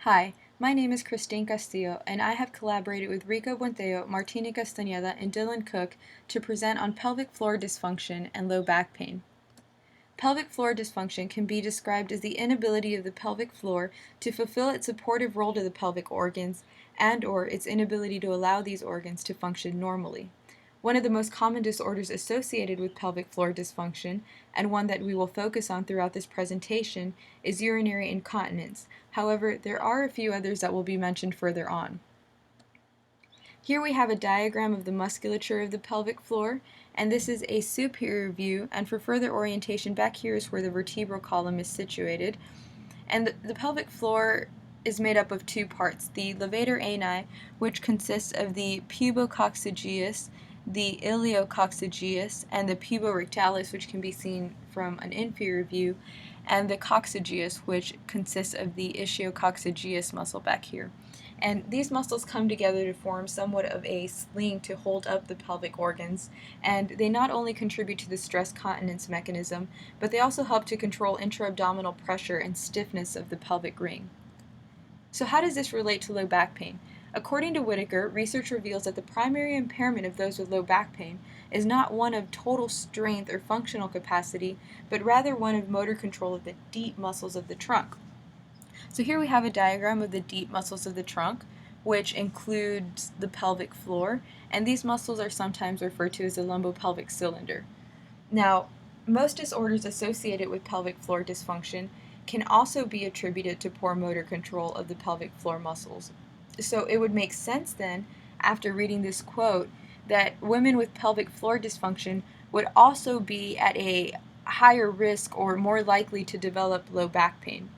Hi, my name is Christine Castillo, and I have collaborated with Rico Buenteo, Martina Castañeda, and Dylan Cook to present on pelvic floor dysfunction and low back pain. Pelvic floor dysfunction can be described as the inability of the pelvic floor to fulfill its supportive role to the pelvic organs and/or its inability to allow these organs to function normally. One of the most common disorders associated with pelvic floor dysfunction, and one that we will focus on throughout this presentation, is urinary incontinence. However, there are a few others that will be mentioned further on. Here we have a diagram of the musculature of the pelvic floor, and this is a superior view, and for further orientation, back here is where the vertebral column is situated. And the pelvic floor is made up of two parts, the levator ani, which consists of the pubococcygeus, the iliococcygeus, and the puborectalis, which can be seen from an inferior view, and the coccygeus, which consists of the ischiococcygeus muscle back here. And these muscles come together to form somewhat of a sling to hold up the pelvic organs, and they not only contribute to the stress continence mechanism, but they also help to control intra-abdominal pressure and stiffness of the pelvic ring. So how does this relate to low back pain? According to Whitaker, research reveals that the primary impairment of those with low back pain is not one of total strength or functional capacity, but rather one of motor control of the deep muscles of the trunk. So here we have a diagram of the deep muscles of the trunk, which includes the pelvic floor, and these muscles are sometimes referred to as the lumbopelvic cylinder. Now, most disorders associated with pelvic floor dysfunction can also be attributed to poor motor control of the pelvic floor muscles. So it would make sense then, after reading this quote, that women with pelvic floor dysfunction would also be at a higher risk or more likely to develop low back pain.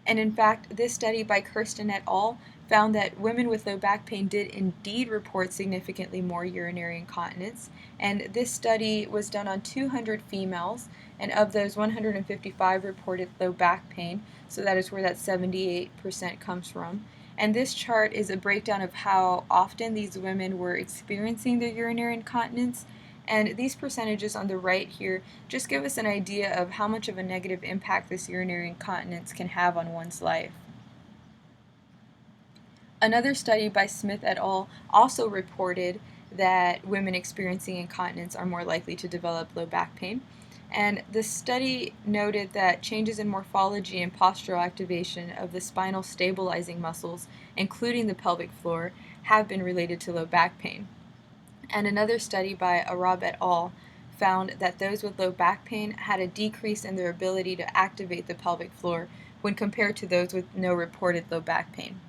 And in fact, this study by Kirsten et al. Found that women with low back pain did indeed report significantly more urinary incontinence. And this study was done on 200 females, and of those, 155 reported low back pain, so that is where that 78% comes from. And this chart is a breakdown of how often these women were experiencing their urinary incontinence. And these percentages on the right here just give us an idea of how much of a negative impact this urinary incontinence can have on one's life. Another study by Smith et al. Also reported that women experiencing incontinence are more likely to develop low back pain. And the study noted that changes in morphology and postural activation of the spinal stabilizing muscles, including the pelvic floor, have been related to low back pain. And another study by Arab et al. Found that those with low back pain had a decrease in their ability to activate the pelvic floor when compared to those with no reported low back pain.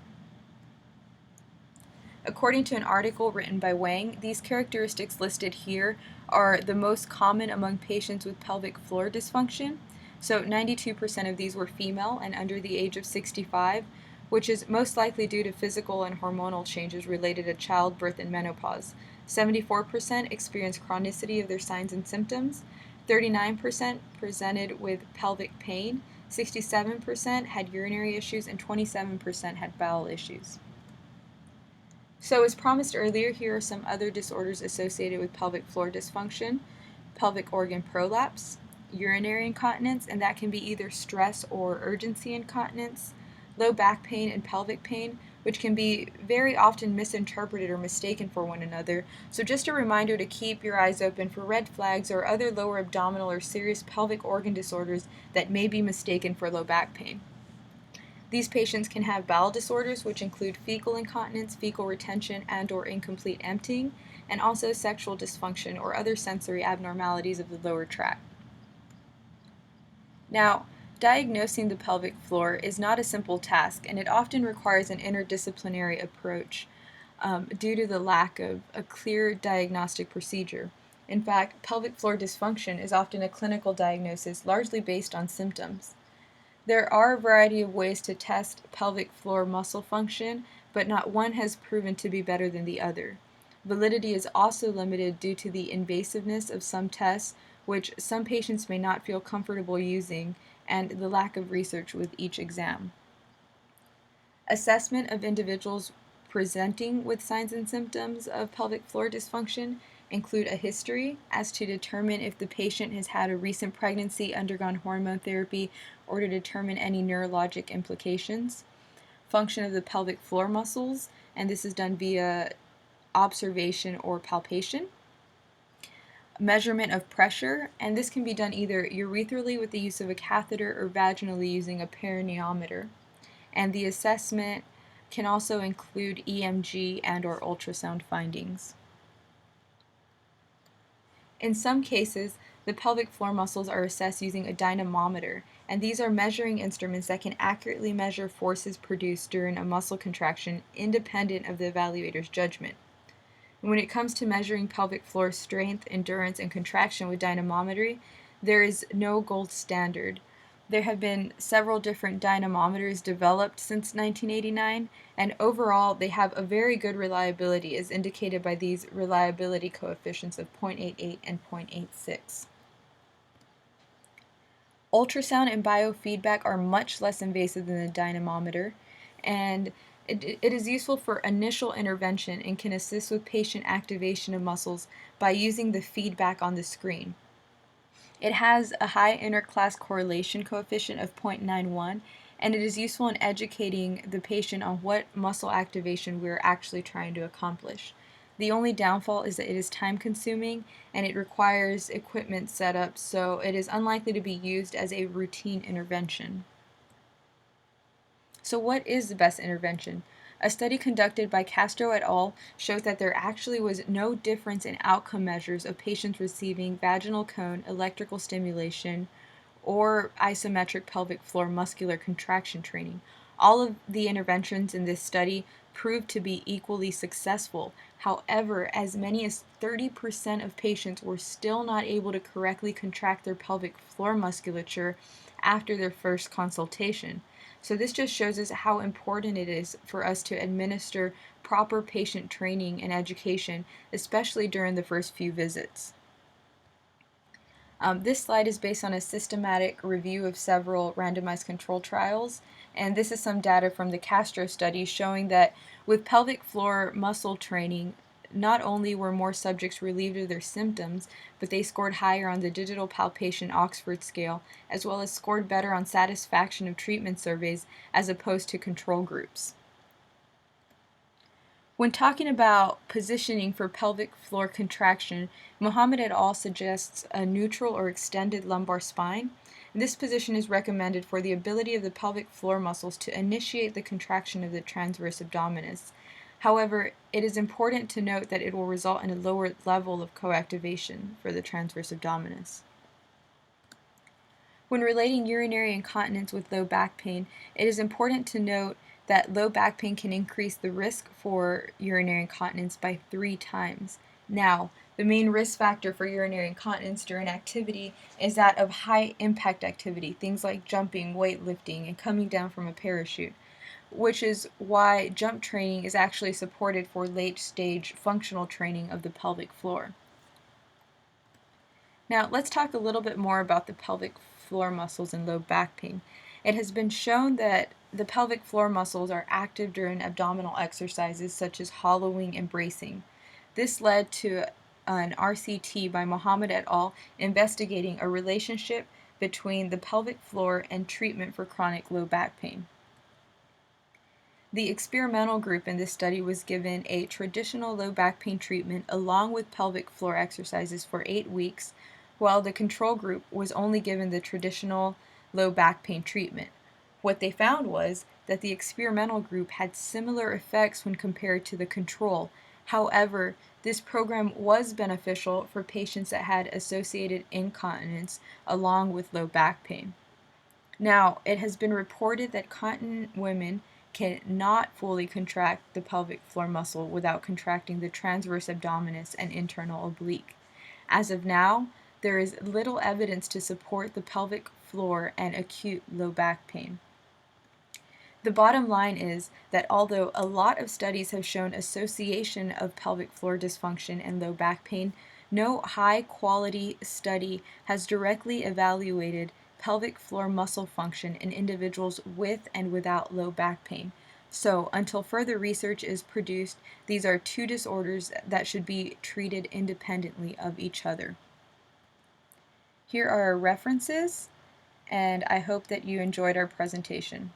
According to an article written by Wang, these characteristics listed here are the most common among patients with pelvic floor dysfunction. So 92% of these were female and under the age of 65, which is most likely due to physical and hormonal changes related to childbirth and menopause. 74% experienced chronicity of their signs and symptoms. 39% presented with pelvic pain. 67% had urinary issues, and 27% had bowel issues. So as promised earlier, here are some other disorders associated with pelvic floor dysfunction: pelvic organ prolapse, urinary incontinence, and that can be either stress or urgency incontinence, low back pain and pelvic pain, which can be very often misinterpreted or mistaken for one another. So just a reminder to keep your eyes open for red flags or other lower abdominal or serious pelvic organ disorders that may be mistaken for low back pain. These patients can have bowel disorders, which include fecal incontinence, fecal retention, and/or incomplete emptying, and also sexual dysfunction or other sensory abnormalities of the lower tract. Now, diagnosing the pelvic floor is not a simple task, and it often requires an interdisciplinary approach due to the lack of a clear diagnostic procedure. In fact, pelvic floor dysfunction is often a clinical diagnosis largely based on symptoms. There are a variety of ways to test pelvic floor muscle function, but not one has proven to be better than the other. Validity is also limited due to the invasiveness of some tests, which some patients may not feel comfortable using, and the lack of research with each exam. Assessment of individuals presenting with signs and symptoms of pelvic floor dysfunction include a history as to determine if the patient has had a recent pregnancy, undergone hormone therapy, or to determine any neurologic implications. Function of the pelvic floor muscles, and this is done via observation or palpation. Measurement of pressure, and this can be done either urethral with the use of a catheter or vaginally using a perineometer. And the assessment can also include EMG and or ultrasound findings. In some cases, the pelvic floor muscles are assessed using a dynamometer, and these are measuring instruments that can accurately measure forces produced during a muscle contraction independent of the evaluator's judgment. When it comes to measuring pelvic floor strength, endurance, and contraction with dynamometry, there is no gold standard. There have been several different dynamometers developed since 1989, and overall they have a very good reliability as indicated by these reliability coefficients of 0.88 and 0.86. Ultrasound and biofeedback are much less invasive than the dynamometer, and it is useful for initial intervention and can assist with patient activation of muscles by using the feedback on the screen. It has a high interclass correlation coefficient of 0.91, and it is useful in educating the patient on what muscle activation we're actually trying to accomplish. The only downfall is that it is time consuming and it requires equipment setup, so it is unlikely to be used as a routine intervention. So what is the best intervention? A study conducted by Castro et al. Showed that there actually was no difference in outcome measures of patients receiving vaginal cone, electrical stimulation, or isometric pelvic floor muscular contraction training. All of the interventions in this study proved to be equally successful. However, as many as 30% of patients were still not able to correctly contract their pelvic floor musculature after their first consultation. So this just shows us how important it is for us to administer proper patient training and education, especially during the first few visits. This slide is based on a systematic review of several randomized control trials, and this is some data from the Castro study showing that with pelvic floor muscle training, not only were more subjects relieved of their symptoms, but they scored higher on the Digital Palpation Oxford scale, as well as scored better on satisfaction of treatment surveys as opposed to control groups. When talking about positioning for pelvic floor contraction, Mohammed et al. Suggests a neutral or extended lumbar spine. This position is recommended for the ability of the pelvic floor muscles to initiate the contraction of the transverse abdominis. However, it is important to note that it will result in a lower level of coactivation for the transverse abdominis. When relating urinary incontinence with low back pain, it is important to note that low back pain can increase the risk for urinary incontinence by 3 times. Now, the main risk factor for urinary incontinence during activity is that of high impact activity, things like jumping, weightlifting, and coming down from a parachute, which is why jump training is actually supported for late stage functional training of the pelvic floor. Now, let's talk a little bit more about the pelvic floor muscles and low back pain. It has been shown that the pelvic floor muscles are active during abdominal exercises such as hollowing and bracing. This led to an RCT by Mohammed et al. Investigating a relationship between the pelvic floor and treatment for chronic low back pain. The experimental group in this study was given a traditional low back pain treatment along with pelvic floor exercises for 8 weeks, while the control group was only given the traditional low back pain treatment. What they found was that the experimental group had similar effects when compared to the control. However, this program was beneficial for patients that had associated incontinence along with low back pain. Now, it has been reported that continent women cannot fully contract the pelvic floor muscle without contracting the transverse abdominis and internal oblique. As of now, there is little evidence to support the pelvic floor and acute low back pain. The bottom line is that although a lot of studies have shown association of pelvic floor dysfunction and low back pain, no high-quality study has directly evaluated pelvic floor muscle function in individuals with and without low back pain. So, until further research is produced, these are two disorders that should be treated independently of each other. Here are our references, and I hope that you enjoyed our presentation.